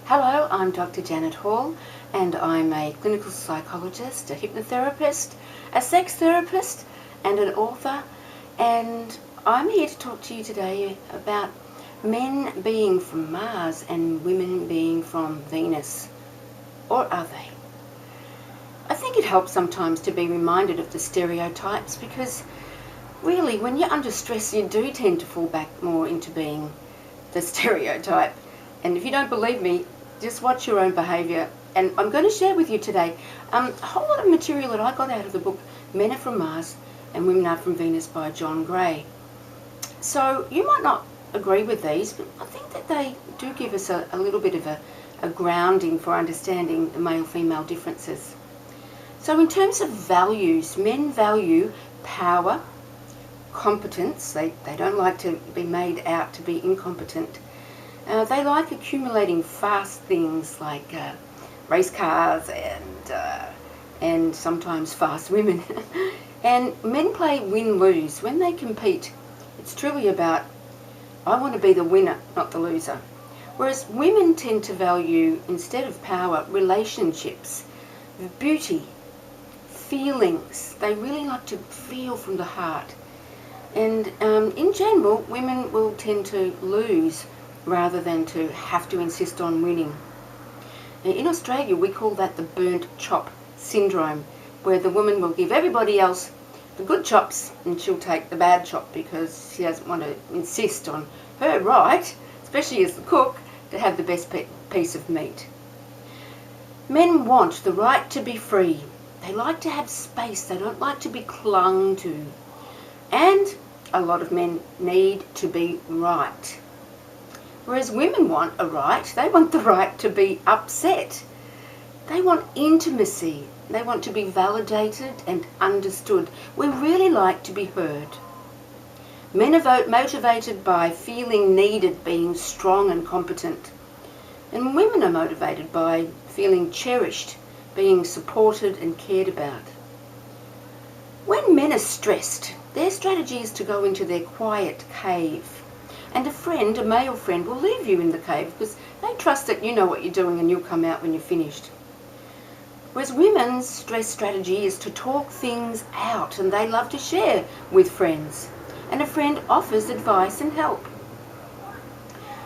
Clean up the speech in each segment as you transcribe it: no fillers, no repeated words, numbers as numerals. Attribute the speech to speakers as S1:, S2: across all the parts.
S1: Hello, I'm Dr. Janet Hall, and I'm a clinical psychologist, a hypnotherapist, a sex therapist, and an author. And I'm here to talk to you today about men being from Mars and women being from Venus. Or are they? I think it helps sometimes to be reminded of the stereotypes, because really, when you're under stress, you do tend to fall back more into being the stereotype. And if you don't believe me, just watch your own behaviour. And I'm going to share with you today a whole lot of material that I got out of the book Men Are From Mars and Women Are From Venus by John Gray. So you might not agree with these, but I think that they do give us a little bit of a grounding for understanding the male-female differences. So in terms of values, men value power, competence. They don't like to be made out to be incompetent. They like accumulating fast things like race cars and sometimes fast women. And men play win-lose. When they compete, it's truly about, I want to be the winner, not the loser. Whereas women tend to value, instead of power, relationships, beauty, feelings. They really like to feel from the heart. And in general, women will tend to lose rather than to have to insist on winning. In Australia, we call that the burnt chop syndrome, where the woman will give everybody else the good chops and she'll take the bad chop because she doesn't want to insist on her right, especially as the cook, to have the best piece of meat. Men want the right to be free. They like to have space. They don't like to be clung to. And a lot of men need to be right. Whereas women want a right. They want the right to be upset. They want intimacy. They want to be validated and understood. We really like to be heard. Men are motivated by feeling needed, being strong and competent. And women are motivated by feeling cherished, being supported and cared about. When men are stressed, their strategy is to go into their quiet cave. And a friend, a male friend, will leave you in the cave because they trust that you know what you're doing and you'll come out when you're finished. Whereas women's stress strategy is to talk things out, and they love to share with friends. And a friend offers advice and help.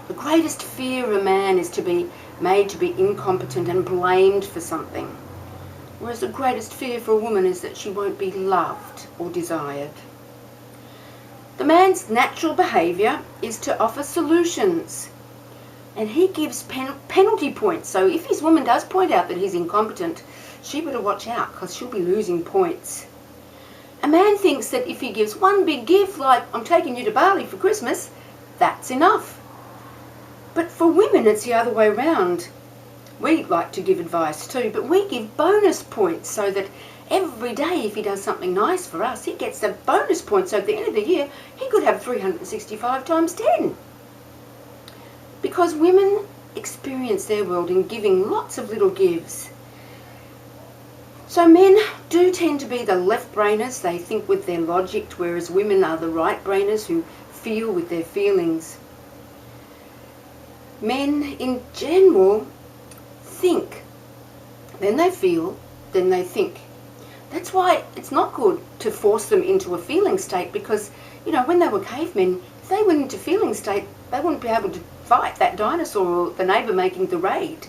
S1: The greatest fear of a man is to be made to be incompetent and blamed for something. Whereas the greatest fear for a woman is that she won't be loved or desired. The man's natural behaviour is to offer solutions, and he gives penalty points. So if his woman does point out that he's incompetent, she better watch out because she'll be losing points. A man thinks that if he gives one big gift, like I'm taking you to Bali for Christmas, that's enough. But for women it's the other way around. We like to give advice too, but we give bonus points so that every day if he does something nice for us, he gets the bonus points. So at the end of the year, he could have 365 times 10. Because women experience their world in giving lots of little gives. So men do tend to be the left-brainers. They think with their logic, whereas women are the right-brainers who feel with their feelings. Men in general think, then they feel, then they think. That's why it's not good to force them into a feeling state, because, you know, when they were cavemen, if they went into feeling state, they wouldn't be able to fight that dinosaur or the neighbour making the raid.